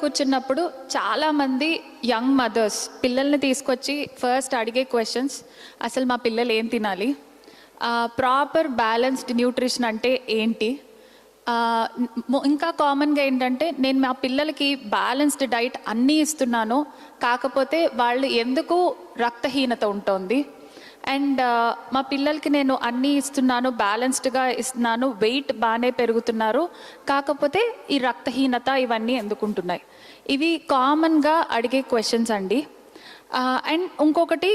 కూర్చున్నప్పుడు చాలామంది young mothers పిల్లల్ని తీసుకొచ్చి ఫస్ట్ అడిగే క్వశ్చన్స్, అసలు మా పిల్లలు ఏం తినాలి, ప్రాపర్ బ్యాలెన్స్డ్ న్యూట్రిషన్ అంటే ఏంటి, ఇంకా కామన్గా ఏంటంటే నేను మా పిల్లలకి బ్యాలెన్స్డ్ డైట్ అన్నీ ఇస్తున్నాను, కాకపోతే వాళ్ళు ఎందుకు రక్తహీనత ఉంటుంది, అండ్ మా పిల్లలకి నేను అన్నీ ఇస్తున్నాను, బ్యాలెన్స్డ్గా ఇస్తున్నాను, వెయిట్ బాగానే పెరుగుతున్నారు, కాకపోతే ఈ రక్తహీనత ఇవన్నీ ఎందుకుంటున్నాయి. ఇవి కామన్గా అడిగే క్వశ్చన్స్ అండి. అండ్ ఇంకొకటి,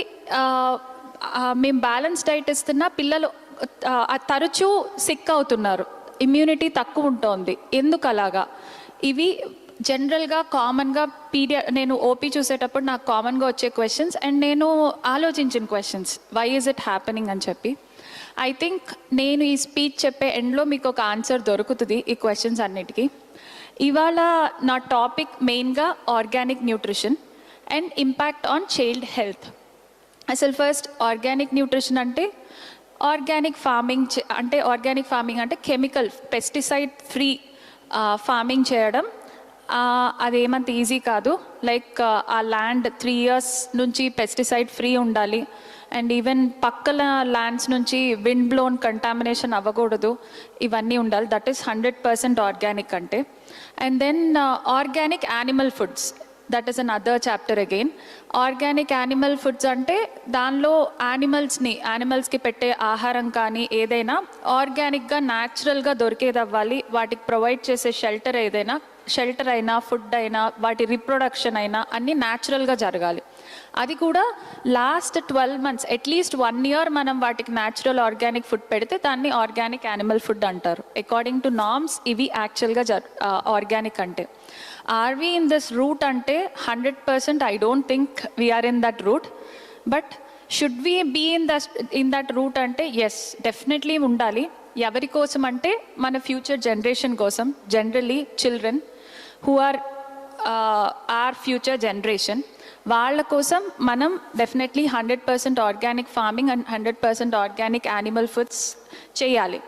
మేము బ్యాలెన్స్ డైట్ ఇస్తున్నా పిల్లలు తరచూ సిక్ అవుతున్నారు, ఇమ్యూనిటీ తక్కువ ఉంటుంది, ఎందుకు అలాగా. ఇవి జనరల్గా కామన్గా నేను ఓపీ చూసేటప్పుడు నాకు కామన్గా వచ్చే క్వశ్చన్స్, అండ్ నేను ఆలోచించిన questions, why is it happening అని చెప్పి. ఐ థింక్ నేను ఈ స్పీచ్ చెప్పే ఎండ్లో మీకు ఒక ఆన్సర్ దొరుకుతుంది ఈ క్వశ్చన్స్ అన్నిటికీ. ఇవాళ నా టాపిక్ మెయిన్గా organic nutrition and impact on child health. అసలు ఫస్ట్ ఆర్గానిక్ న్యూట్రిషన్ అంటే ఆర్గానిక్ ఫార్మింగ్ అంటే కెమికల్ పెస్టిసైడ్ ఫ్రీ ఫార్మింగ్ చేయడం. అదేమంత ఈజీ కాదు. లైక్ ఆ ల్యాండ్ 3 years నుంచి పెస్టిసైడ్ ఫ్రీ ఉండాలి, అండ్ ఈవెన్ పక్కల ల్యాండ్స్ నుంచి విండ్ బ్లోన్ కంటామినేషన్ అవ్వకూడదు, ఇవన్నీ ఉండాలి. దట్ ఈస్ 100% ఆర్గానిక్ అంటే. And then organic animal foods, that is another chapter again. Organic animal foods అంటే దానిలో యానిమల్స్కి పెట్టే ఆహారం కానీ ఏదైనా ఆర్గానిక్గా న్యాచురల్గా దొరికేది అవ్వాలి. వాటికి ప్రొవైడ్ చేసే షెల్టర్ అయినా ఫుడ్ అయినా వాటి రీప్రొడక్షన్ అయినా అన్నీ న్యాచురల్గా జరగాలి. అది కూడా లాస్ట్ 12 months అట్లీస్ట్ 1 year మనం వాటికి న్యాచురల్ ఆర్గానిక్ ఫుడ్ పెడితే దాన్ని ఆర్గానిక్ యానిమల్ ఫుడ్ అంటారు. అకార్డింగ్ టు నార్మ్స్ ఇవి యాక్చువల్గా ఆర్గానిక్ అంటే. Are we in this route అంటే 100% I don't think we are in that route. But should we be in that route అంటే ఎస్, డెఫినెట్లీ ఉండాలి. ఎవరి కోసం అంటే మన ఫ్యూచర్ జనరేషన్ కోసం, generally children who are our future generation, వాళ్ళ కోసం మనం definitely 100% organic farming and 100% organic animal foods చేయాలి.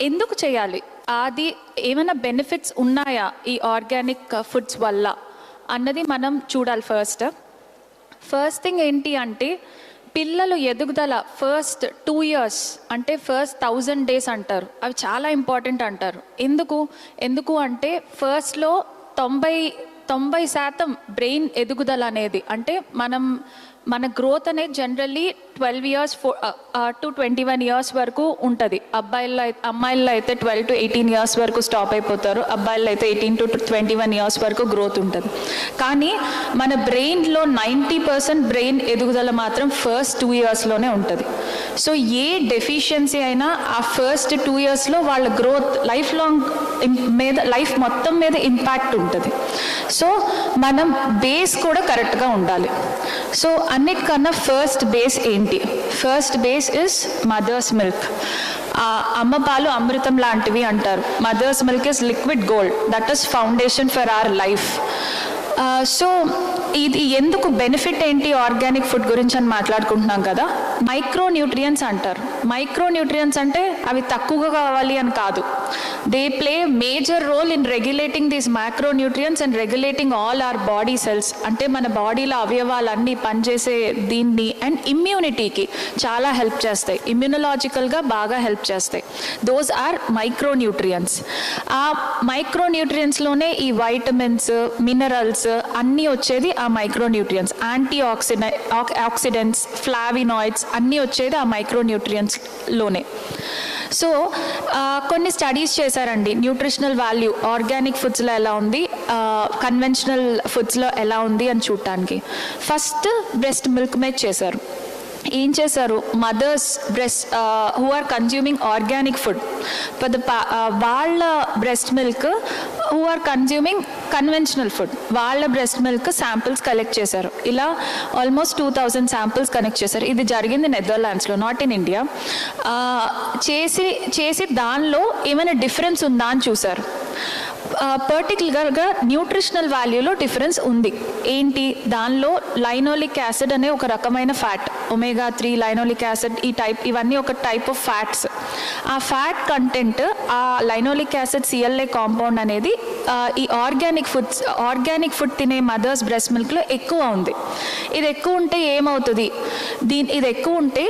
ఎందుకు చేయాలి, అది ఏమైనా బెనిఫిట్స్ ఉన్నాయా ఈ ఆర్గానిక్ ఫుడ్స్ వల్ల అన్నది మనం చూడాలి. ఫస్ట్ థింగ్ ఏంటి అంటే పిల్లలు ఎదుగుదల ఫస్ట్ 2 years అంటే ఫస్ట్ 1000 days అంటారు, అవి చాలా ఇంపార్టెంట్ అంటారు. ఎందుకు అంటే ఫస్ట్లో 90% బ్రెయిన్ ఎదుగుదల అనేది, అంటే మన గ్రోత్ అనేది జనరల్లీ 12 years to 21 years వరకు ఉంటుంది. అమ్మాయిల్లో అయితే 12 to 18 years వరకు స్టాప్ అయిపోతారు, అబ్బాయిల్లో అయితే 18 to 21 years వరకు గ్రోత్ ఉంటుంది. కానీ మన బ్రెయిన్లో 90% బ్రెయిన్ ఎదుగుదల మాత్రం ఫస్ట్ 2 yearsలోనే ఉంటుంది. సో ఏ డెఫిషియన్సీ అయినా ఆ ఫస్ట్ 2 yearsలో వాళ్ళ గ్రోత్ లైఫ్ మొత్తం మీద ఇంపాక్ట్ ఉంటుంది. సో మనం బేస్ కూడా కరెక్ట్గా ఉండాలి. సో అన్నిటికన్నా ఫస్ట్ బేస్ ఏంటి? First base is mothers milk. అమ్మ పాలు అమృతం లాంటివి అంటారు. Mothers milk is liquid gold, that is foundation for our life. So ఇది ఎందుకు బెనిఫిట్ ఏంటి ఆర్గానిక్ ఫుడ్ గురించి అని మాట్లాడుకుంటున్నాం కదా. మైక్రోన్యూట్రియన్స్ అంటారు. మైక్రోన్యూట్రియన్స్ అంటే అవి తక్కువగా కావాలి అని కాదు. They play major role in regulating these micronutrients and regulating all our body cells. అంటే మన బాడీలో అవయవాలన్నీ పనిచేసే దీన్ని అండ్ ఇమ్యూనిటీకి చాలా హెల్ప్ చేస్తాయి, ఇమ్యూనలాజికల్గా బాగా హెల్ప్ చేస్తాయి. Those are micronutrients. ఆ మైక్రోన్యూట్రియన్స్లోనే ఈ వైటమిన్స్, మినరల్స్ అన్నీ వచ్చేది ఆ మైక్రోన్యూట్రియన్స్. యాంటీ ఆక్సిడెంట్స్, ఫ్లావినాయిడ్స్ అన్నీ వచ్చేది ఆ మైక్రోన్యూట్రియన్స్లోనే. సో కొన్ని స్టడీస్ చేశారండి, న్యూట్రిషనల్ వాల్యూ ఆర్గానిక్ ఫుడ్స్లో ఎలా ఉంది, కన్వెన్షనల్ ఫుడ్స్లో ఎలా ఉంది అని చూడటానికి. ఫస్ట్ బ్రెస్ట్ మిల్క్ మీద చేశారు. ఏం చేశారు, mothers breast who are consuming organic food వాళ్ళ breast milk, who are consuming conventional food వాళ్ళ బ్రెస్ట్ మిల్క్ శాంపిల్స్ కలెక్ట్ చేశారు. ఇలా ఆల్మోస్ట్ 2000 శాంపిల్స్ కలెక్ట్ చేశారు. ఇది జరిగింది నెదర్లాండ్స్లో, నాట్ ఇన్ ఇండియా. చేసి దానిలో ఏమైనా డిఫరెన్స్ ఉందా అని చూశారు. పర్టికులర్గా న్యూట్రిషనల్ వాల్యూలో డిఫరెన్స్ ఉంది. ఏంటి, దానిలో లైనోలిక్ యాసిడ్ అనే ఒక రకమైన ఫ్యాట్, omega-3 లైనోలిక్ యాసిడ్, ఇవన్నీ ఒక టైప్ ఆఫ్ ఫ్యాట్స్. ఆ ఫ్యాట్ కంటెంట్, ఆ లైనోలిక్ యాసిడ్ CLA కాంపౌండ్ అనేది ఈ ఆర్గానిక్ ఫుడ్ తినే మదర్స్ బ్రెస్ట్ మిల్క్లో ఎక్కువ ఉంది. ఇది ఎక్కువ ఉంటే ఏమవుతుంది, ఇది ఎక్కువ ఉంటే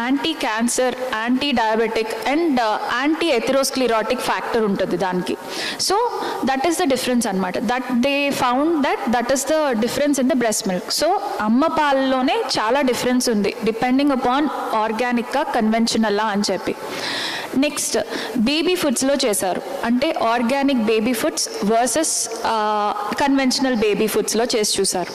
anti cancer, anti diabetic and anti atherosclerotic factor ఉంటుంది దానికి. So that is the difference అనమాట. They found that is the difference in the breast milk. So అమ్మ పాలలోనే చాలా డిఫరెన్స్ ఉంది డిపెండింగ్ అపాన్ ఆర్గానిక్గా కన్వెన్షనల్లా అని చెప్పి. నెక్స్ట్ బేబీ ఫుడ్స్లో చేశారు, అంటే organic baby foods versus conventional baby ఫుడ్స్లో చేసి చూసారు.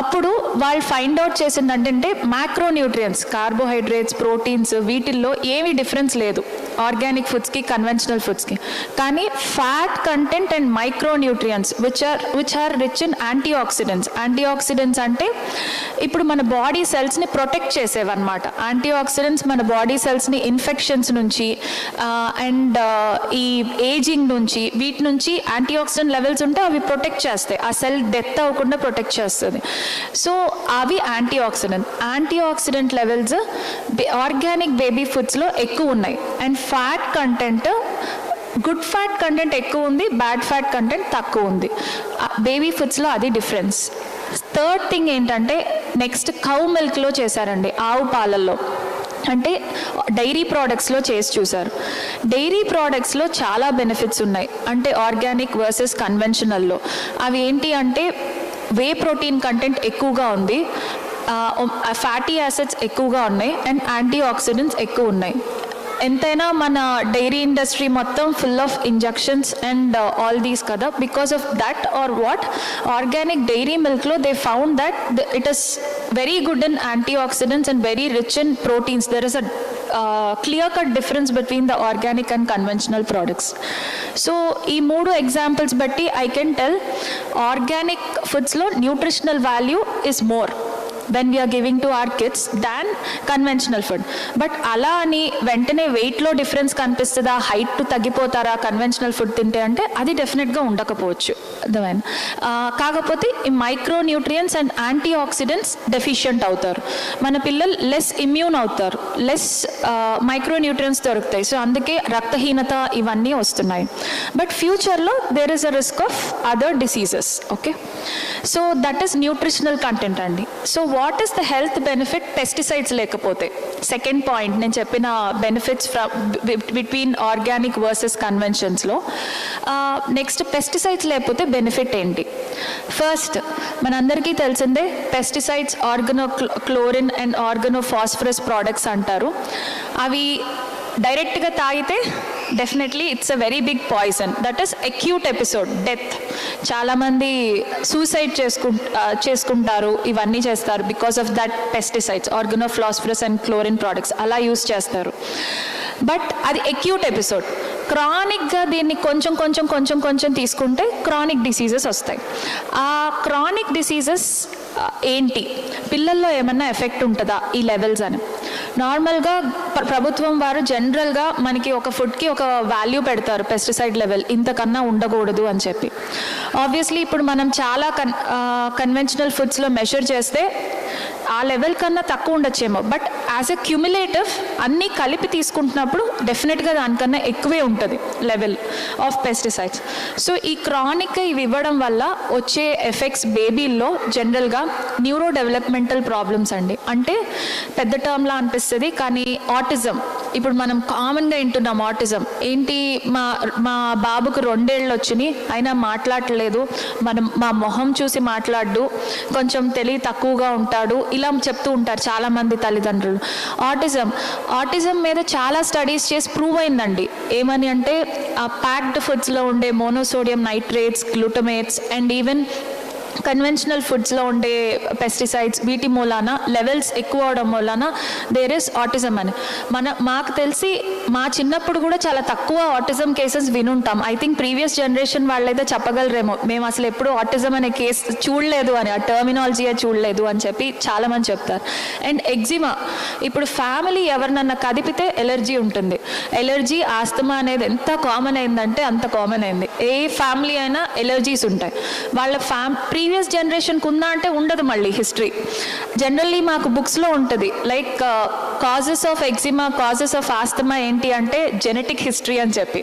అప్పుడు వాళ్ళు ఫైండ్ అవుట్ చేసింది అంటే మ్యాక్రోన్యూట్రియన్స్, కార్బోహైడ్రేట్స్, ప్రోటీన్స్, వీటిల్లో ఏమీ డిఫరెన్స్ లేదు ఆర్గానిక్ ఫుడ్స్కి కన్వెన్షనల్ ఫుడ్స్కి. కానీ fat content and micronutrients which are rich in antioxidants. Antioxidants అంటే ఇప్పుడు మన బాడీ సెల్స్ని ప్రొటెక్ట్ చేసేవన్నమాట. యాంటీ ఆక్సిడెంట్స్ మన బాడీ సెల్స్ని ఇన్ఫెక్షన్స్ నుంచి అండ్ ఈ ఏజింగ్ నుంచి, వీటి నుంచి యాంటీ ఆక్సిడెంట్ లెవెల్స్ ఉంటే అవి ప్రొటెక్ట్ చేస్తాయి, ఆ సెల్ డెత్ అవ్వకుండా ప్రొటెక్ట్ చేస్తుంది. సో అవి antioxidant levels organic baby ఫుడ్స్లో ఎక్కువ ఉన్నాయి. And fat content, good fat content ఎక్కువ ఉంది, బ్యాడ్ ఫ్యాట్ కంటెంట్ తక్కువ ఉంది బేబీ ఫుడ్స్లో. అది డిఫరెన్స్. థర్డ్ థింగ్ ఏంటంటే నెక్స్ట్ కౌ మిల్క్లో చేశారండి, ఆవు పాలల్లో, అంటే డైరీ ప్రోడక్ట్స్లో చేసి చూసారు. డైరీ ప్రోడక్ట్స్లో చాలా బెనిఫిట్స్ ఉన్నాయి, అంటే ఆర్గానిక్ వర్సెస్ కన్వెన్షనల్లో. అవి ఏంటి అంటే వే ప్రోటీన్ కంటెంట్ ఎక్కువగా ఉంది, ఫ్యాటీ యాసిడ్స్ ఎక్కువగా ఉన్నాయి, అండ్ యాంటీ ఆక్సిడెంట్స్ ఎక్కువ ఉన్నాయి. ఎంతైనా మన డైరీ ఇండస్ట్రీ మొత్తం full of injections and all these కదా. Because of that or what, organic dairy మిల్క్లో they found that it is very good in antioxidants and very rich in proteins. There is a clear-cut difference between the organic and conventional products. So ఈ మూడు examples బట్టి I can tell organic foodsలో nutritional value is more when we are giving to our kids than conventional food. But అలా అని వెంటనే వెయిట్లో difference కనిపిస్తుందా, height తగ్గిపోతారా conventional food తింటే అంటే అది డెఫినెట్గా ఉండకపోవచ్చు. అర్థమైనా? కాకపోతే ఈ micronutrients and antioxidants deficient అవుతారు, మన పిల్లలు లెస్ ఇమ్యూన్ అవుతారు, లెస్ మైక్రో న్యూట్రియన్స్ దొరుకుతాయి. సో అందుకే రక్తహీనత ఇవన్నీ వస్తున్నాయి. బట్ ఫ్యూచర్లో there is a risk of other diseases. Okay, so that is nutritional content అండి. So what is the health benefit pesticides లేకపోతే? సెకండ్ పాయింట్ నేను చెప్పిన బెనిఫిట్స్ బిట్వీన్ ఆర్గానిక్ వర్సెస్ కన్వెన్షన్స్లో. నెక్స్ట్ పెస్టిసైడ్స్ లేకపోతే బెనిఫిట్ ఏంటి? ఫస్ట్ మనందరికీ తెలిసిందే పెస్టిసైడ్స్ ఆర్గనోక్లోరిన్ అండ్ ఆర్గనోఫాస్ఫరస్ ప్రోడక్ట్స్ అంటారు. అవి డైరెక్ట్గా తాగితే definitely it's a very big poison. That is acute episode, death. చాలామంది సూసైడ్ చేసుకుంటారు, ఇవన్నీ చేస్తారు because of that pesticides, organophosphorus and chlorine products అలా యూస్ చేస్తారు. బట్ అది అక్యూట్ ఎపిసోడ్. క్రానిక్గా దీన్ని కొంచెం తీసుకుంటే క్రానిక్ డిసీజెస్ వస్తాయి. ఆ క్రానిక్ డిసీజెస్ ఏంటి, పిల్లల్లో ఏమన్నా ఎఫెక్ట్ ఉంటుందా ఈ లెవెల్స్ అని? నార్మల్గా ప్రభుత్వం వారు జనరల్గా మనకి ఒక ఫుడ్కి ఒక వాల్యూ పెడతారు, పెస్టిసైడ్ లెవెల్ ఇంతకన్నా ఉండకూడదు అని చెప్పి. ఆబ్వియస్లీ ఇప్పుడు మనం చాలా కన్వెన్షనల్ ఫుడ్స్లో మెషర్ చేస్తే ఆ లెవెల్ కన్నా తక్కువ ఉండొచ్చేమో, బట్ యాజ్ ఎ క్యూములేటివ్ అన్నీ కలిపి తీసుకుంటున్నప్పుడు డెఫినెట్గా దానికన్నా ఎక్కువే ఉంటుంది లెవెల్ ఆఫ్ పెస్టిసైడ్స్. సో ఈ క్రానిక్ ఇవి ఇవ్వడం వల్ల వచ్చే ఎఫెక్ట్స్ బేబీల్లో జనరల్గా న్యూరో డెవలప్మెంటల్ ప్రాబ్లమ్స్ అండి. అంటే పెద్ద టర్మ్లా అనిపిస్తుంది కానీ ఆటిజం, ఇప్పుడు మనం కామన్గా వింటున్నాం ఆటిజం ఏంటి, మా బాబుకు 2 ఏళ్ళు వచ్చినాయి అయినా మాట్లాడలేదు, మా మొహం చూసి మాట్లాడు, కొంచెం తెలివి తక్కువగా ఉంటాడు, ఇలా చెప్తూ ఉంటారు చాలామంది తల్లిదండ్రులు. ఆటిజం మీద చాలా స్టడీస్ చేసి ప్రూవ్ అయిందండి. ఏమని అంటే ఆ ప్యాక్డ్ ఫుడ్స్లో ఉండే monosodium nitrates, glutamates and even conventional ఫుడ్స్లో ఉండే పెస్టిసైడ్స్ వీటి మూలాన లెవెల్స్ ఎక్కువ అవడం మూలాన దేర్ ఇస్ ఆటిజం అని. మాకు తెలిసి మా చిన్నప్పుడు కూడా చాలా తక్కువ ఆటిజం కేసెస్ వినుంటాం. ఐ థింక్ ప్రీవియస్ జనరేషన్ వాళ్ళైతే చెప్పగలరేమో మేము అసలు ఎప్పుడు ఆటిజం అనే కేసు చూడలేదు అని, ఆ టర్మినాలజీయే చూడలేదు అని చెప్పి చాలామంది చెప్తారు. అండ్ ఎగ్జిమా, ఇప్పుడు ఫ్యామిలీ ఎవరినన్నా కదిపితే ఎలర్జీ ఉంటుంది. ఎలర్జీ, ఆస్తమా అనేది ఎంత కామన్ అయిందంటే అంత కామన్ అయింది. ఏ ఫ్యామిలీ అయినా ఎలర్జీస్ ఉంటాయి. వాళ్ళ ప్రీవియస్ జనరేషన్కి ఉందా అంటే ఉండదు. మళ్ళీ హిస్టరీ జనరల్లీ మాకు బుక్స్లో ఉంటుంది, like causes of eczema, causes of asthma ఏంటి అంటే జెనెటిక్ హిస్టరీ అని చెప్పి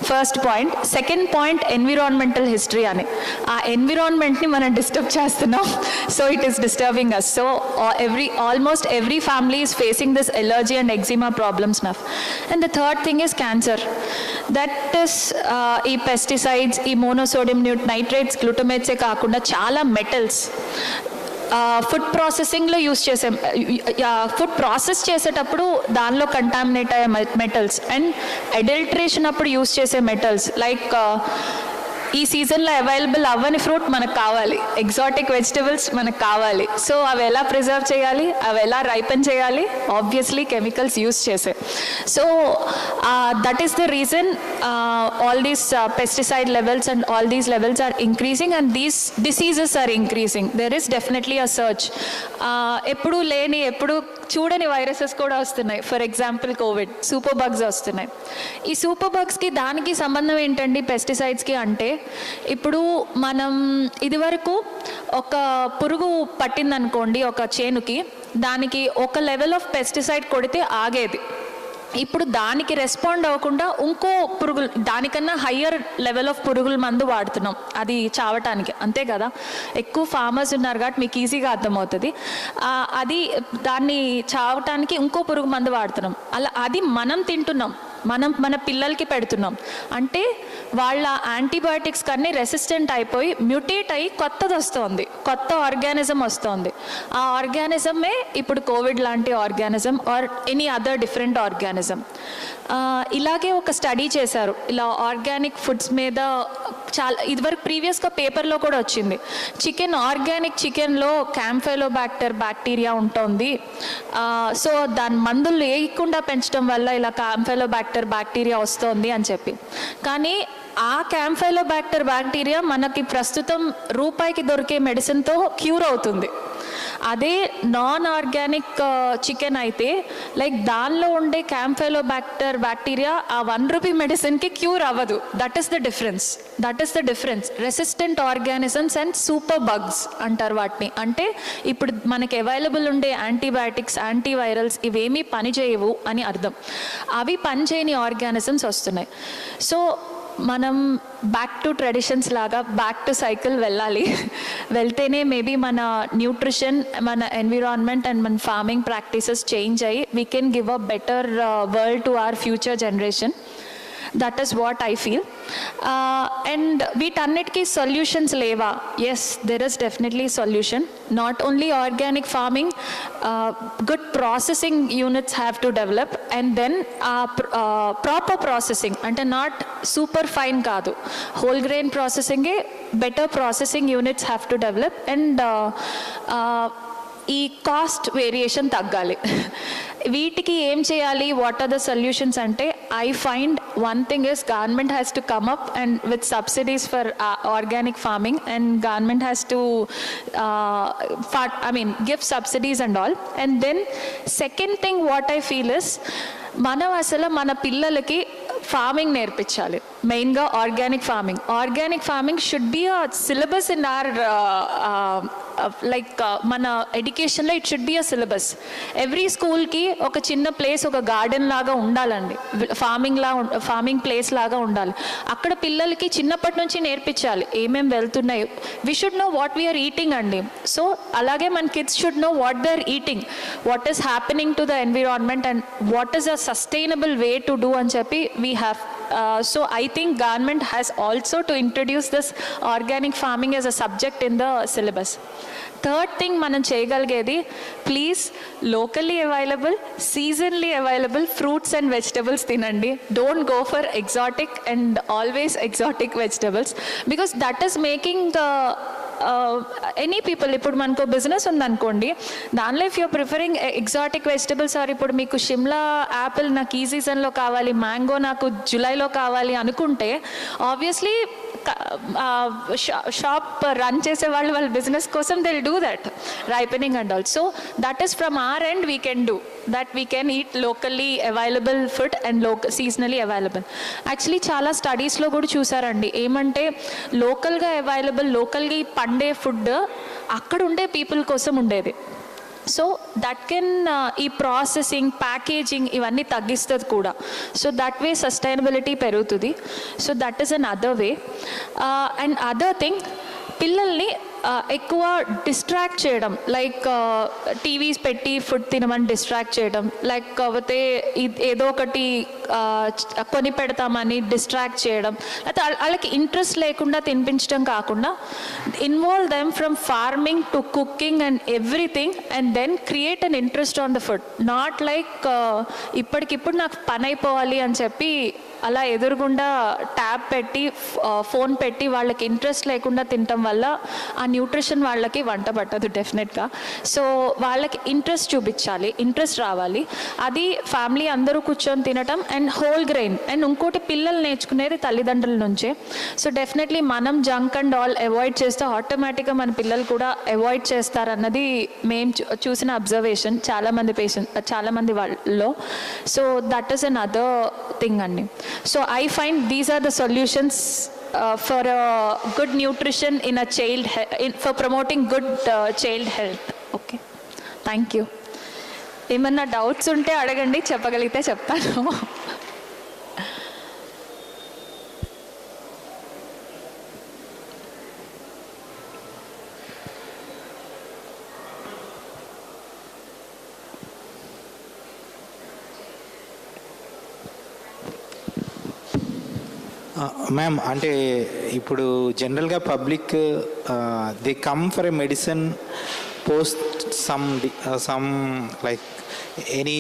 first point. Second point environmental history అని. ఆ ఎన్విరాన్మెంట్ని మనం డిస్టర్బ్ చేస్తున్నాం, so it is disturbing us. So almost every family is facing this allergy and eczema problems enough. And the third thing is cancer. That is ఈ pesticides, ఈ monosodium nitrates, గ్లూటమేట్సే కాకుండా చాలా మెటల్స్ ఫుడ్ ప్రాసెసింగ్లో use చేసే, food process చేసేటప్పుడు దానిలో contaminate అయ్యే మెటల్స్ అండ్ అడల్ట్రేషన్ అప్పుడు యూస్ చేసే మెటల్స్ లైక్ ఈ సీజన్లో అవైలబుల్ అవ్వని ఫ్రూట్ మనకు కావాలి, ఎగ్జాటిక్ వెజిటబుల్స్ మనకు కావాలి. సో అవి ఎలా ప్రిజర్వ్ చేయాలి, అవి ఎలా రైపన్ చేయాలి, ఆబ్వియస్లీ కెమికల్స్ యూస్ చేసే. So that is the reason all these pesticide levels and all these levels are increasing and these diseases are increasing. There is definitely a surge. ఎప్పుడు లేని, ఎప్పుడు చూడని వైరసెస్ కూడా వస్తున్నాయి. For example Covid, super bugs వస్తున్నాయి. ఈ super బగ్స్కి దానికి సంబంధం ఏంటండి పెస్టిసైడ్స్కి అంటే, ఇప్పుడు మనం ఇదివరకు ఒక పురుగు పట్టిందనుకోండి ఒక చేనుకి, దానికి ఒక లెవెల్ ఆఫ్ పెస్టిసైడ్ కొడితే ఆగేది. ఇప్పుడు దానికి రెస్పాండ్ అవ్వకుండా ఇంకో పురుగులు, దానికన్నా హయ్యర్ లెవెల్ ఆఫ్ పురుగుల మందు వాడుతున్నాం అది చావటానికి, అంతే కదా. ఎక్కువ ఫార్మర్స్ ఉన్నారు కాబట్టి మీకు ఈజీగా అర్థమవుతుంది. అది దాన్ని చావటానికి ఇంకో పురుగు మందు వాడుతున్నాం. అలా అది మనం తింటున్నాం, మన పిల్లలకి పెడుతున్నాం. అంటే వాళ్ళ యాంటీబయాటిక్స్ కన్నీ రెసిస్టెంట్ అయిపోయి మ్యూటేట్ అయ్యి కొత్తది వస్తుంది, కొత్త ఆర్గానిజం వస్తుంది. ఆ ఆర్గానిజమే ఇప్పుడు కోవిడ్ లాంటి organism or any other different organism. ఇలాగే ఒక స్టడీ చేశారు ఇలా ఆర్గానిక్ ఫుడ్స్ మీద. చాలా ఇదివరకు ప్రీవియస్గా పేపర్లో కూడా వచ్చింది, చికెన్, ఆర్గానిక్ చికెన్లో క్యాంఫైలోబాక్టర్ బ్యాక్టీరియా ఉంటుంది. సో దాని మందులు వేయకుండా పెంచడం వల్ల ఇలా క్యాంఫైలోబాక్టర్ బ్యాక్టీరియా వస్తుంది అని చెప్పి. కానీ ఆ క్యాంఫైలోబాక్టర్ బ్యాక్టీరియా మనకి ప్రస్తుతం రూపాయికి దొరికే మెడిసిన్తో క్యూర్ అవుతుంది. అదే నాన్ ఆర్గానిక్ చికెన్ అయితే లైక్ దానిలో ఉండే క్యాంఫైలోబాక్టర్ బ్యాక్టీరియా ఆ ₹1 మెడిసిన్కి క్యూర్ అవ్వదు. That is the difference. Resistant organisms and super bugs అంటారు వాటిని. అంటే ఇప్పుడు మనకి అవైలబుల్ ఉండే యాంటీబయాటిక్స్, యాంటీవైరల్స్ ఇవేమీ పనిచేయవు అని అర్థం. అవి పనిచేయని ఆర్గానిజమ్స్ వస్తున్నాయి. సో మనం బ్యాక్ టు ట్రెడిషన్స్ లాగా బ్యాక్ టు సైకిల్ వెళ్ళాలి. వెళ్తేనే మేబీ మన న్యూట్రిషన్, మన ఎన్విరాన్మెంట్ అండ్ మన ఫార్మింగ్ ప్రాక్టీసెస్ చేంజ్ అయ్యి we can give a better world to our future generation. That is what I feel. And వీటన్నిటికీ సొల్యూషన్స్ లేవా? Yes, there is definitely solution. Not only organic farming, good processing units have to develop. And then proper processing అంటే not super fine కాదు, whole grain ప్రాసెసింగే, better processing units have to develop. And ఈ cost variation తగ్గాలి. వీటికి ఏం చేయాలి, what are the solutions అంటే, I find one thing is government has to come up and with subsidies for organic farming and government has to give subsidies and all. And then second thing what I feel is, మనం అసలు మన పిల్లలకి farming నేర్పించాలి. మెయిన్గా organic farming should be a syllabus in our like మన ఎడ్యుకేషన్లో. It should be a syllabus. Every స్కూల్కి ఒక చిన్న ప్లేస్, ఒక గార్డెన్ లాగా ఉండాలండి, ఫార్మింగ్ ప్లేస్ లాగా ఉండాలి. అక్కడ పిల్లలకి చిన్నప్పటి నుంచి నేర్పించాలి ఏమేమి వెళ్తున్నాయి. We should know what we are eating అండి. సో అలాగే మన kids should know what they are eating, what is happening to the environment and what is a sustainable way to do అని చెప్పి we have. So I think government has also to introduce this organic farming as a subject in the syllabus. Third thing మనం చేయగలిగేది, please locally available, seasonally available fruits and vegetables తినండి. Don't go for exotic and always exotic vegetables, because that is making any people. ఇప్పుడు మనకు business ఉందనుకోండి, దానిలో if your preferring exotic vegetables or ఇప్పుడు మీకు Shimla Apple నాకు ఈ సీజన్లో కావాలి, మ్యాంగో నాకు జూలైలో కావాలి అనుకుంటే ఆబ్వియస్లీ షాప్ రన్ చేసే వాళ్ళ బిజినెస్ కోసం they will do that ripening and all. So that is from our end we can do that. We can eat locally available food and seasonally available. Actually చాలా స్టడీస్లో కూడా చూసారండి, ఏమంటే లోకల్గా available, లోకల్గా పండే ఫుడ్ అక్కడ ఉండే పీపుల్ కోసం ఉండేది. సో దట్ కెన్ ఈ ప్రాసెసింగ్ ప్యాకేజింగ్ ఇవన్నీ తగ్గిస్తుంది కూడా. సో దట్ వే సస్టైనబిలిటీ పెరుగుతుంది. So that is an other way. And other thing, పిల్లల్ని ఎక్కువ డిస్ట్రాక్ట్ చేయడం, లైక్ టీవీస్ పెట్టి ఫుడ్ తినమని డిస్ట్రాక్ట్ చేయడం, లేకపోతే ఏదో ఒకటి కొని పెడతామని డిస్ట్రాక్ట్ చేయడం, అయితే వాళ్ళకి ఇంట్రెస్ట్ లేకుండా తినిపించడం కాకుండా involve them from farming to cooking and everything and then create an interest on the food. Not like ఇప్పటికిప్పుడు నాకు పని అయిపోవాలి అని చెప్పి అలా ఎదురుగుండా ట్యాబ్ పెట్టి ఫోన్ పెట్టి వాళ్ళకి ఇంట్రెస్ట్ లేకుండా తినటం వల్ల ఆ న్యూట్రిషన్ వాళ్ళకి వంట పట్టదు డెఫినెట్గా. సో వాళ్ళకి ఇంట్రెస్ట్ చూపించాలి, ఇంట్రెస్ట్ రావాలి. అది ఫ్యామిలీ అందరూ కూర్చొని తినటం అండ్ హోల్ గ్రెయిన్. అండ్ ఇంకోటి, పిల్లలు నేర్చుకునేది తల్లిదండ్రుల నుంచే. సో డెఫినెట్లీ మనం జంక్ అండ్ ఆల్ అవాయిడ్ చేస్తే ఆటోమేటిక్గా మన పిల్లలు కూడా అవాయిడ్ చేస్తారన్నది మేము చూసిన అబ్జర్వేషన్ చాలామంది వాళ్ళలో. So that is an other thing అండి. So I find these are the solutions for good nutrition in a child, for promoting good child health. Okay, thank you. ఏమన్నా డౌట్స్ ఉంటే అడగండి, చెప్పగలిగితే చెప్తాను. మ్యామ్, అంటే ఇప్పుడు జనరల్గా public they come for a medicine post some like any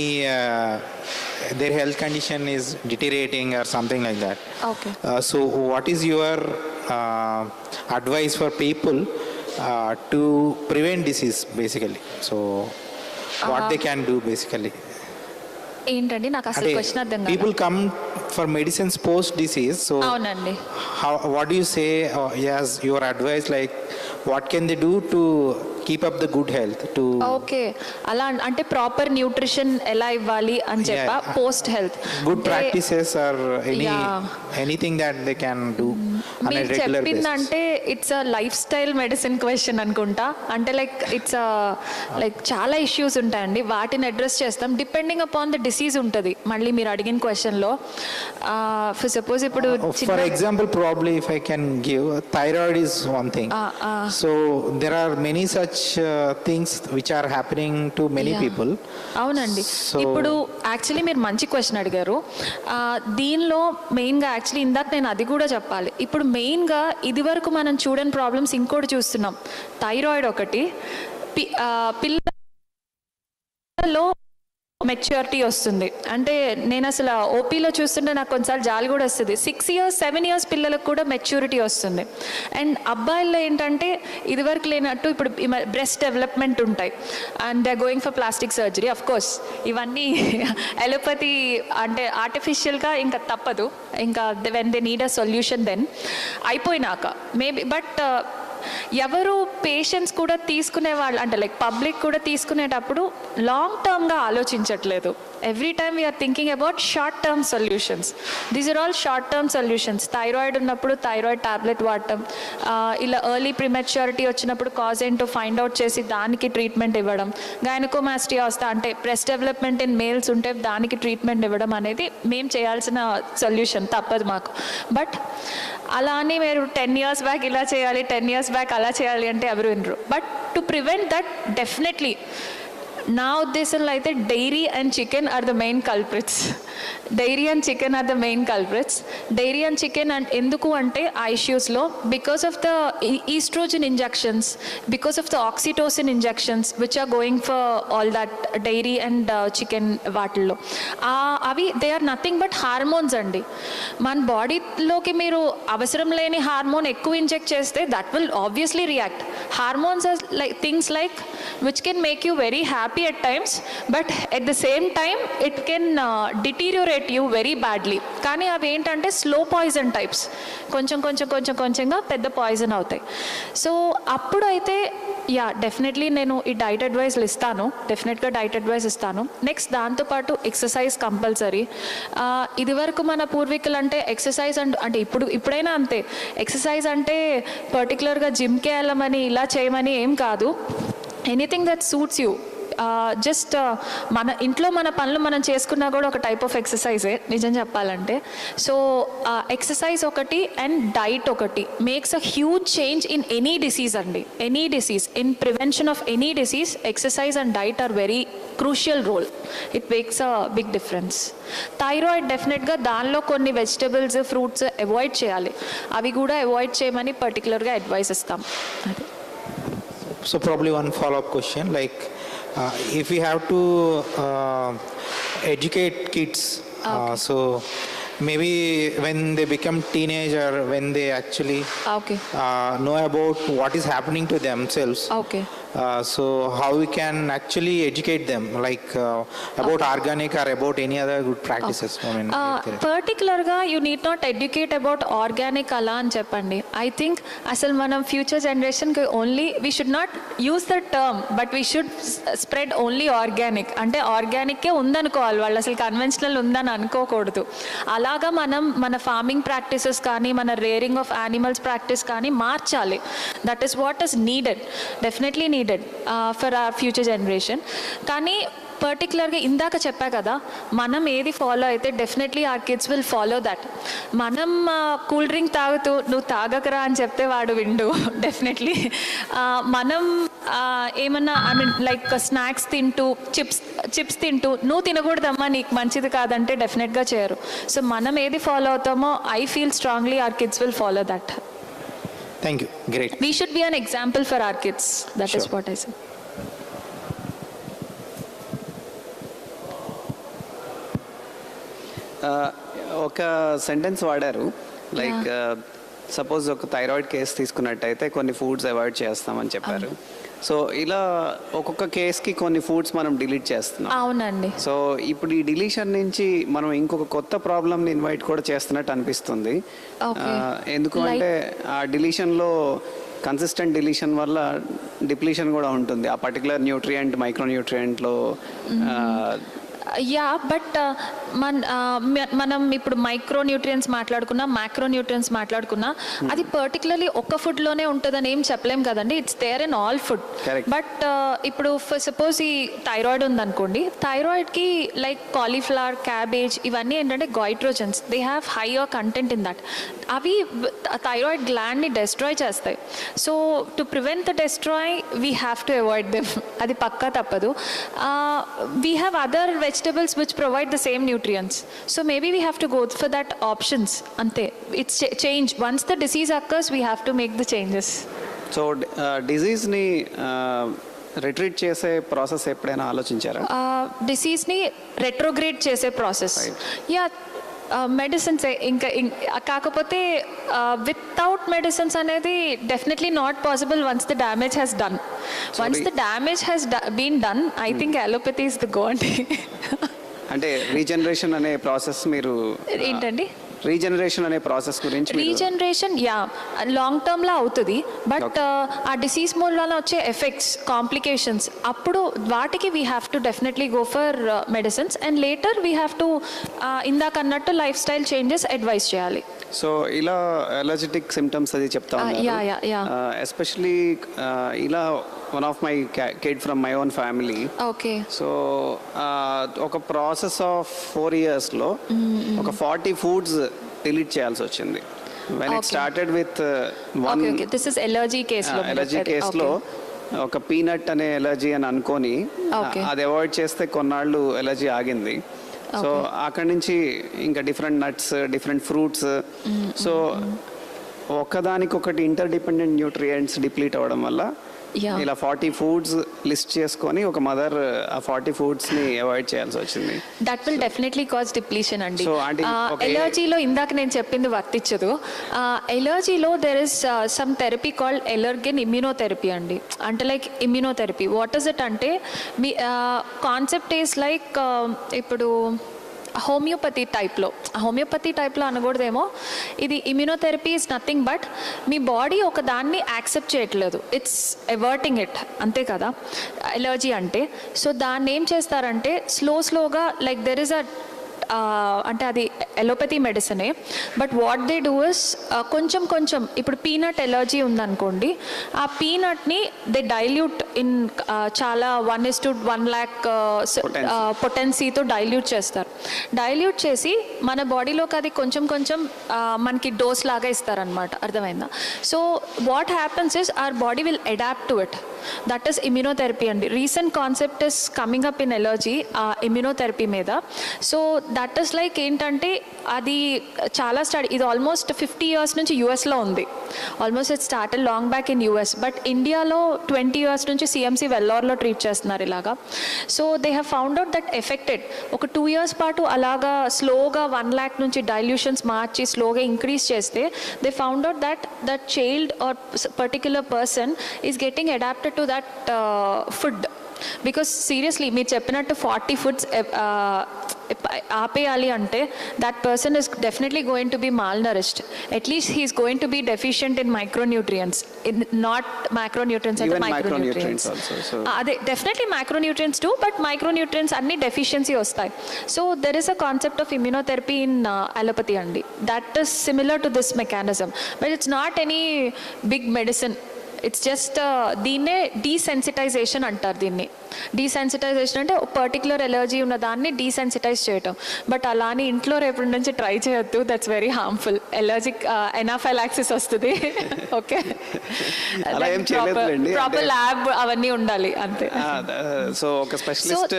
their health condition is deteriorating or something like that. Okay. So what is your advice for people to prevent disease basically? So what they can do basically? ఏంటండి, నాకు అసలు question అర్థం కాదు. People come for medicines post disease, so అవునండి. What do you say as your advice, like what can they do to keep up the good health? To okay, అలా అంటే proper nutrition ఎలా ఇవ్వాలి అని చెప్పా, post health good practices or anything that they can do on a regular basis? చెప్పిందంటే it's a life style medicine question అనుకుంటా. అంటే like it's like చాలా ఇష్యూస్ ఉంటాయండి, వాటిని అడ్రస్ చేస్తాం డిపెండింగ్ అపాన్ ద డిసీజ్ ఉంటుంది. మళ్ళీ మీరు అడిగిన క్వశ్చన్లో ఫర్ సపోజ్ ఇప్పుడు for example, probably if I can give, thyroid is one thing. So there are many such things which are happening to many people. అవునండి. ఇప్పుడు యాక్చువల్లీ మీరు మంచి క్వశ్చన్ అడిగారు. దీనిలో మెయిన్గా యాక్చువల్లీ ఇందాక నేను అది కూడా చెప్పాలి. ఇప్పుడు మెయిన్గా ఇది వరకు మనం చూడని ప్రాబ్లమ్స్ ఇంకోటి చూస్తున్నాం. థైరాయిడ్ ఒకటి, పిల్లల్లో మెచ్యూరిటీ వస్తుంది. అంటే నేను అసలు ఓపీలో చూస్తుంటే నాకు కొన్నిసార్లు జాలి కూడా వస్తుంది. 6 years 7 years పిల్లలకు కూడా మెచ్యూరిటీ వస్తుంది. అండ్ అబ్బాయిల్లో ఏంటంటే ఇదివరకు లేనట్టు ఇప్పుడు బ్రెస్ట్ డెవలప్మెంట్ ఉంటాయి and they going for plastic surgery. Of course ఇవన్నీ ఎలోపతి అంటే ఆర్టిఫిషియల్గా ఇంకా తప్పదు, ఇంకా when they need a solution then అయిపోయినాక మేబీ. బట్ ఎవరు పేషెంట్స్ కూడా తీసుకునే వాళ్ళు అంటే లైక్ పబ్లిక్ కూడా తీసుకునేటప్పుడు లాంగ్ టర్మ్గా ఆలోచించట్లేదు. Every time we are thinking about short term solutions. These are all short term solutions. Thyroid ఉన్నప్పుడు థైరాయిడ్ టాబ్లెట్ వాడటం, ఇలా ఎర్లీ ప్రిమెచ్యూరిటీ వచ్చినప్పుడు కాజ్ ఏంటో ఫైండ్ అవుట్ చేసి దానికి ట్రీట్మెంట్ ఇవ్వడం, గైనకోమాస్టియా వస్తా అంటే బ్రెస్ట్ డెవలప్మెంట్ ఇన్ మేల్స్ ఉంటే దానికి ట్రీట్మెంట్ ఇవ్వడం అనేది మేము చేయాల్సిన సొల్యూషన్, తప్పదు మాకు. బట్ అలా అని మీరు 10 years బ్యాక్ ఇలా చేయాలి, 10 years బ్యాక్ అలా చేయాలి అంటే ఎవరు వినరు. But to prevent that definitely నా ఉద్దేశంలో అయితే dairy and chicken are the main culprits. Dairy and chicken are the main culprits. Dairy and chicken and ఎందుకు అంటే ఆ ఇష్యూస్లో because of the estrogen injections, because of the oxytocin injections which are going for all that dairy and chicken వాటిల్లో అవి they are nothing but hormones అండి. మన బాడీలోకి మీరు అవసరం లేని హార్మోన్ ఎక్కువ ఇంజెక్ట్ చేస్తే that will obviously react. Hormones are like things like which can make you very happy at times, but at the same time it can deteriorate you very badly. కానీ అవి ఏంటంటే స్లో పాయిజన్ టైప్స్, కొంచెంగా పెద్ద poison అవుతాయి. So అప్పుడు అయితే definitely నేను ఈ డైట్ అడ్వైస్లు ఇస్తాను, డెఫినెట్గా డైట్ అడ్వైస్ ఇస్తాను. నెక్స్ట్ దాంతోపాటు ఎక్సర్సైజ్ కంపల్సరీ. ఇది వరకు మన పూర్వీకులు అంటే ఎక్సర్సైజ్ అంటే ఇప్పుడైనా అంతే, ఎక్సర్సైజ్ అంటే పర్టికులర్గా జిమ్కి వెళ్ళమని ఇలా చేయమని ఏం కాదు. Anything that suits you. Just మన ఇంట్లో మన పనులు మనం చేసుకున్నా కూడా ఒక టైప్ ఆఫ్ ఎక్సర్సైజే నిజం చెప్పాలంటే. సో ఎక్సర్సైజ్ ఒకటి అండ్ డైట్ ఒకటి makes a huge change in any disease అండి. Any disease, in prevention of any disease exercise and diet are very crucial role. It makes a big difference. Thyroid డెఫినెట్గా దానిలో కొన్ని vegetables fruits avoid చేయాలి. అవి కూడా avoid చేయమని పర్టికులర్గా advice ఇస్తాం. అది. So probably one follow-up question, like if we have to educate kids, so maybe when they become teenager, when they actually Okay. know about what is happening to themselves, Okay. so how we can actually educate them, like about organic or about any other good practices? I mean, పర్టికులర్గా you need not educate about organic అలా అని చెప్పండి. I think అసలు మనం future జనరేషన్కి only we should not use the term, but we should spread only organic. అంటే ఆర్గానిక్కే ఉందనుకోవాలి, వాళ్ళు అసలు కన్వెన్షనల్ ఉందని అనుకోకూడదు. అలాగా మనం మన ఫార్మింగ్ ప్రాక్టీసెస్ కానీ మన రేరింగ్ ఆఫ్ యానిమల్స్ ప్రాక్టీస్ కానీ మార్చాలి. That is what is needed, definitely needed for our future generation. కానీ పర్టికులర్గా ఇందాక చెప్పా కదా, మనం ఏది ఫాలో అయితే definitely our kids will follow that. మనం కూల్ డ్రింక్ తాగుతూ నువ్వు తాగకరా అని చెప్తే వాడు విండు డెఫినెట్లీ. మనం ఏమన్నా ఐ మీన్ లైక్ స్నాక్స్ తింటూ చిప్స్ తింటూ నువ్వు తినకూడదమ్మా నీకు మంచిది కాదంటే డెఫినెట్గా చేయరు. సో మనం ఏది ఫాలో అవుతామో I feel strongly are kids will follow that. thank you, great. We should be an example for our kids. That is what I say. ఒక సెంటెన్స్ వాడారు, లైక్ సపోజ్ ఒక థైరాయిడ్ కేసు తీసుకున్నట్టయితే కొన్ని foods avoid చేస్తామని చెప్పారు. So ఇలా ఒక్కొక్క కేసుకి కొన్ని ఫుడ్స్ మనం డిలీట్ చేస్తున్నాం. అవునండి. సో ఇప్పుడు ఈ డిలీషన్ నుంచి మనం ఇంకొక కొత్త ప్రాబ్లమ్ని ఇన్వైట్ కూడా చేస్తున్నట్టు అనిపిస్తుంది. ఎందుకు అంటే ఆ డిలీషన్లో కన్సిస్టెంట్ డిలీషన్ వల్ల డిప్లీషన్ కూడా ఉంటుంది ఆ పర్టికులర్ న్యూట్రియంట్ మైక్రోన్యూట్రియంట్లో. యా, బట్ మనం ఇప్పుడు మైక్రో న్యూట్రియన్స్ మాట్లాడుకున్నా మ్యాక్రో న్యూట్రియన్స్ మాట్లాడుకున్నా అది పర్టికులర్లీ ఒక్క ఫుడ్లోనే ఉంటుందని ఏం చెప్పలేం కదండి. It's there in all food. But ఇప్పుడు సపోజ్ ఈ థైరాయిడ్ ఉందనుకోండి, థైరాయిడ్కి లైక్ కాలీఫ్లవర్, క్యాబేజ్ ఇవన్నీ ఏంటంటే goitrogens, they have higher content in that. అవి థైరాయిడ్ గ్లాండ్ని డెస్ట్రాయ్ చేస్తాయి. So to prevent the destroy we have to avoid them. అది పక్కా తప్పదు. We have other vegetables which provide the same nutrients, so maybe we have to go for that options ante. It's change once the disease occurs, we have to make the changes. So disease ని retreat చేసే process ఎప్పుడైనా ఆలోచించారా? Disease ని retrograde చేసే process, yeah, medicines ఇంకా కాకపోతే without medicines అనేది definitely not possible once the damage has done. Once the damage has been done, I think allopathy is the go అండి. అంటే రీజనరేషన్ అనే ప్రాసెస్ మీరు ఏంటండి? రీజనరేషన్ అనే ప్రాసెస్ గురించి రీజనరేషన్ యా లాంగ్ టర్మ్లో అవుతుంది, బట్ ఆ డిసీజ్ వల్ల వచ్చే ఎఫెక్ట్స్, కాంప్లికేషన్స్, అప్పుడు వాటికి we have to definitely go for medicines and later we have to ఇందాక అన్నట్టు లైఫ్ స్టైల్ చేంజెస్ అడ్వైస్ చేయాలి. సో ఇలా అలర్జెటిక్ సిమ్టమ్స్ అది చెప్తా ఉన్నారు. ఎస్పెషలీ ఇలా one of my kid from my own family. Okay. So ఒక ప్రాసెస్ ఆఫ్ 4 yearsలో ఒక 40 foods డిలీట్ చేయాల్సి వచ్చింది. When it started with one allergy కేసులో ఒక పీనట్ అనే ఎలర్జీ అని అనుకొని అది అవాయిడ్ చేస్తే కొన్నాళ్ళు ఎలర్జీ ఆగింది. సో అక్కడి నుంచి ఇంకా different nuts, different fruits, so ఒకదానికొకటి ఇంటర్ డిపెండెంట్ న్యూట్రియంట్స్ డిప్లీట్ అవ్వడం వల్ల ఇలా 40 foods లిస్ట్ చేసుకొని ఒక మదర్ ఆ 40 foods ని అవాయిడ్ చేయాల్సి వచ్చింది. That will definitely cause depletion అండి. ఎలర్జీలో ఇందాక నేను చెప్పింది వర్తించదు. ఎలర్జీలో there is some therapy called allergen immunotherapy అండి. అంటే like immunotherapy what is it అంటే మీ కాన్సెప్ట్ ఈస్ లైక్ ఇప్పుడు హోమియోపతి టైప్లో అనకూడదేమో, ఇది ఇమ్యూనోథెరపీ ఈజ్ నథింగ్ బట్ మీ బాడీ ఒక దాన్ని యాక్సెప్ట్ చేయట్లేదు, ఇట్స్ ఎవర్టింగ్ ఇట్, అంతే కదా ఎలర్జీ అంటే. సో దాన్ని ఏం చేస్తారంటే స్లోగా లైక్ దెర్ ఇస్ అ అంటే అది ఎలోపతి మెడిసినే, but what they do is కొంచెం ఇప్పుడు పీనట్ ఎలర్జీ ఉందనుకోండి, ఆ పీనట్ని దే డైల్యూట్ ఇన్ చాలా 1:1 lakh పొటెన్సీతో డైల్యూట్ చేస్తారు. డైల్యూట్ చేసి మన బాడీలోకి అది కొంచెం కొంచెం మనకి డోస్ లాగా ఇస్తారనమాట. అర్థమైందా? So what happens is our body will adapt to it. That is immunotherapy అండి. Recent concept is coming up in allergy immunotherapy మీద. సో దట్ ఈస్ లైక్ ఏంటంటే అది చాలా స్టడీ, ఇది ఆల్మోస్ట్ 50 years నుంచి యూఎస్లో ఉంది. Almost it started long back in US, but ఇండియాలో 20 years నుంచి సిఎంసి వెల్లోర్లో ట్రీట్ చేస్తున్నారు ఇలాగా. So they have found out that affected. ఒక 2 years పాటు అలాగా స్లోగా 1 lakh నుంచి డైల్యూషన్స్ మార్చి స్లోగా ఇంక్రీజ్ చేస్తే they found out that child or particular person is getting adapted to that food. Because seriously మీరు చెప్పినట్టు 40 foods ఆపేయాలి అంటే that person is definitely going to be malnourished. At least he is going to be deficient in micronutrients, not micronutrients అంటే micronutrients. అదే definitely micronutrients too, but micronutrients అన్ని deficiency వస్తాయి. So there is a concept of immunotherapy in allopathy అండి. That is similar to this mechanism, but it's not any big medicine. It's just దీన్నే desensitization అంటారు. దీన్ని desensitisation అంటే particular allergy ఉన్న దాన్ని desensitise చేయటం. బట్ అలానే ఇంట్లో రేపటి నుంచి ట్రై చేయొద్దు, that's very harmful. Allergic anaphylaxis వస్తుంది. ఓకే, ప్రాపర్ ల్యాబ్ అవన్నీ ఉండాలి అంతే. సో ఒక specialist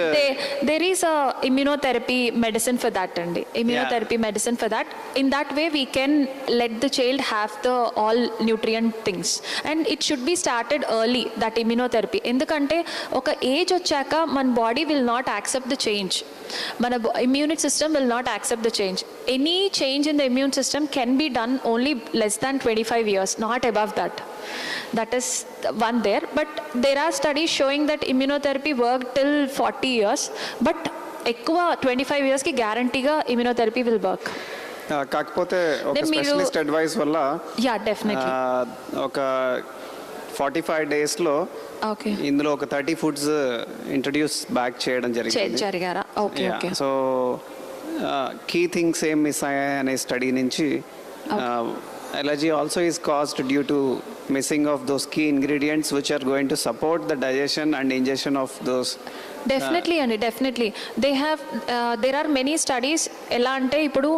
there is a immunotherapy medicine for that అండి. Immunotherapy medicine for that. In that way we can let the child have the all nutrient things and it should be started early, that immunotherapy. ఎందుకంటే ఒక age వచ్చాక మన body will not accept the change. మన immune system will not accept the change. Any change in the immune system can be done only less than 25 years, not above that. That is one there. But there are studies showing that immunotherapy worked till 40 years. But ఎక్కువ 25 years కి గ్యారంటీగా immunotherapy will work. కాకపోతే ఒక specialist advice వల్ల yeah definitely ఒక 45 days లో ఇందులో ఒక 30 foods ఇంట్రడ్యూస్ బ్యాక్ చేయడం జరిగారా? Okay okay. So key things ఏం మిస్ అయ్యాయి అనే స్టడీ నుంచి allergy also is caused due to missing of those key ingredients which are going to support the digestion and ingestion of those. Definitely అండి, definitely there are many studies. ఎలా అంటే ఇప్పుడు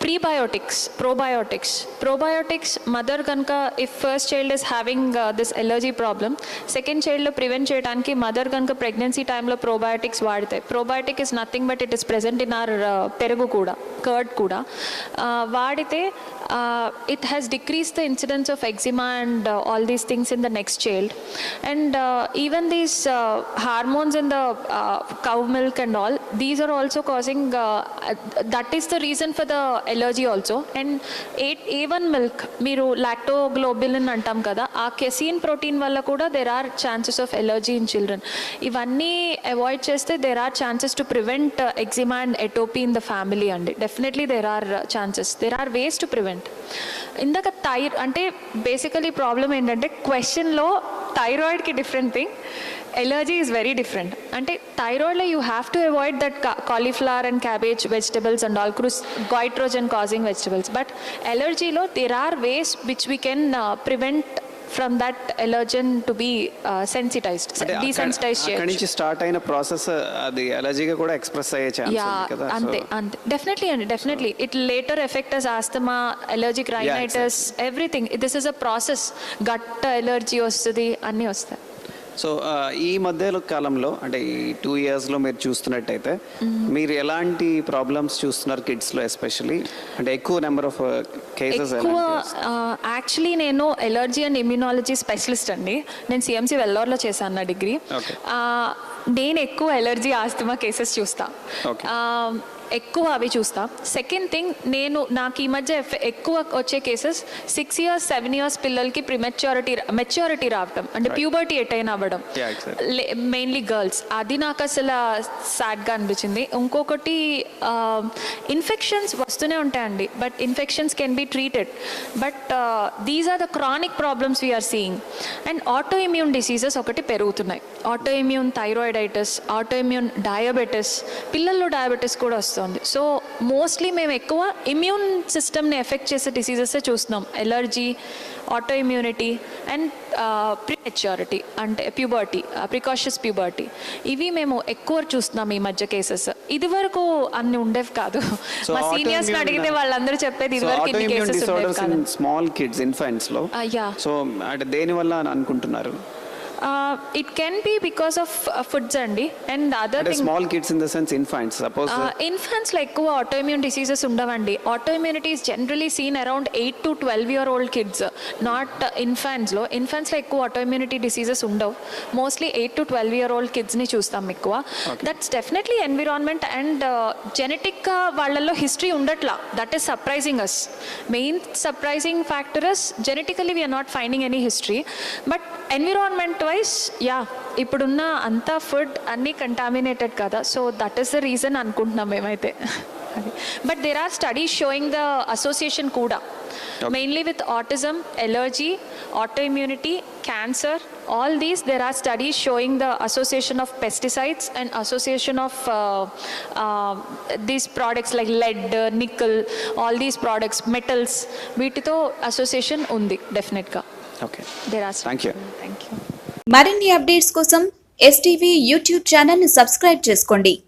prebiotics, probiotics mother కనుక if first child is having this allergy problem, second చైల్డ్లో prevent చేయడానికి mother కనుక pregnancy టైంలో probiotics వాడితే, probiotic is nothing but it is present in our పెరుగు కూడా, కర్డ్ కూడా వాడితే it has decreased the incidence of eczema and all these things in the next child. And even these hormones in the cow milk and all, these are also causing that is the reason for the allergy also. And A1 milk మీరు lactoglobulin అంటాం కదా, ఆ casein protein వల్ల కూడా there are chances of allergy in children. ఇవన్నీ avoid చేస్తే there are chances to prevent eczema and atopy in the family అండి. Definitely there are chances, there are ways to prevent. ఇందాక అంటే బేసికలీ ప్రాబ్లం ఏంటంటే క్వశ్చన్లో థైరాయిడ్కి different thing, allergy is very different. అంటే థైరాయిడ్లో you have to avoid that cauliflower and cabbage vegetables and all goitrogen causing vegetables. But ఎలర్జీలో there are ways which we can prevent from that allergen to be sensitized, desensitized. అక్కడి నుంచి start అయిన process అది అలర్జీగా కూడా express అయ్యే chance ఉంది కదా. అంతే డెఫినెట్లీ అండి, definitely it later effect as asthma, allergic rhinitis, everything. This is a process. Gut allergy వస్తుంది, అన్నీ వస్తాయి. సో ఈ మధ్య కాలంలో అంటే ఈ 2 yearsలో మీరు చూస్తున్నట్టయితే మీరు ఎలాంటి ప్రాబ్లమ్స్ చూస్తున్నారు కిడ్స్లో ఎస్పెషల్లీ? అంటే ఎక్కువ నెంబర్ ఆఫ్ కేసెస్ యాక్చువల్లీ నేను ఎలర్జీ అండ్ ఇమ్యూనాలజీ స్పెషలిస్ట్ అండి. నేను సిఎంసి వెల్లోర్లో చేశాను నా డిగ్రీ. నేను ఎక్కువ ఎలర్జీ ఆస్తమా కేసెస్ చూస్తా, ఎక్కువ అవి చూస్తా. సెకండ్ థింగ్, నాకు ఈ మధ్య ఎక్కువ వచ్చే కేసెస్ 6 years 7 years పిల్లలకి మెచ్యూరిటీ రావటం, అంటే ప్యూబర్టీ ఎటైన్ అవ్వడం, మెయిన్లీ గర్ల్స్. అది నాకు అసలు సాడ్గా అనిపించింది. ఇంకొకటి ఇన్ఫెక్షన్స్ వస్తూనే ఉంటాయండి, but infections can be treated, but these are the chronic problems we are seeing. And auto immune diseases ఒకటి పెరుగుతున్నాయి. Auto immune thyroiditis, auto immune diabetes, పిల్లల్లో డయాబెటిస్ కూడా వస్తుంది. కనిపిస్తోంది. సో మోస్ట్లీ మేము ఎక్కువ ఇమ్యూన్ సిస్టమ్ని ఎఫెక్ట్ చేసే డిసీజెస్ చూస్తున్నాం. Allergy, auto immunity and prematurity అంటే ప్యూబర్టీ, ప్రికాషస్ ప్యూబర్టీ, ఇవి మేము ఎక్కువ చూస్తున్నాం ఈ మధ్య కేసెస్. ఇది వరకు అన్ని ఉండేవి కాదు. So మా సీనియర్స్ అడిగితే వాళ్ళందరూ చెప్పేది ఇది వరకు ఇన్ని కేసెస్ ఉండేవి కాదు. స్మాల్ కిడ్స్, ఇన్ఫాంట్స్ లో Yeah. సో అంటే దేని వల్ల అని అనుకుంటున్నారు? It can be because of foods అండి. అండ్ అదర్ అంటే thing, small kids in the sense infants suppose ఇన్ఫాంట్స్లో ఎక్కువ ఆటోఇమ్యూన్ డిసీజెస్ ఉండవండి. Autoimmunity is generally seen around 8 to 12-year-old kids, not ఇన్ఫాంట్స్లో. ఇన్ఫాంట్స్లో ఎక్కువ ఆటోఇమ్యూనిటీ డిసీజెస్ ఉండవు. మోస్ట్లీ 8 to 12-year-old కిడ్స్ని చూస్తాం ఎక్కువ. దట్స్ డెఫినెట్లీ ఎన్విరాన్మెంట్ అండ్ జెనెటిక్గా వాళ్ళల్లో హిస్టరీ ఉండట్లా. That is surprising us. Main surprising factor is genetically we are not finding any history, but environment wise ఇప్పుడున్న అంతా ఫుడ్ అన్నీ కంటామినేటెడ్ కదా, so that is the reason అనుకుంటున్నాం మేమైతే. But there are studies showing the association కూడా, mainly with autism, allergy, autoimmunity, cancer, all these there are studies showing the association of pesticides and association of these products like lead, nickel, all these products, metals, వీటితో association ఉంది డెఫినెట్గా. Okay, there are thank you. thank you. మరిన్ని updates కోసం STV YouTube channel ని subscribe చేసుకోండి.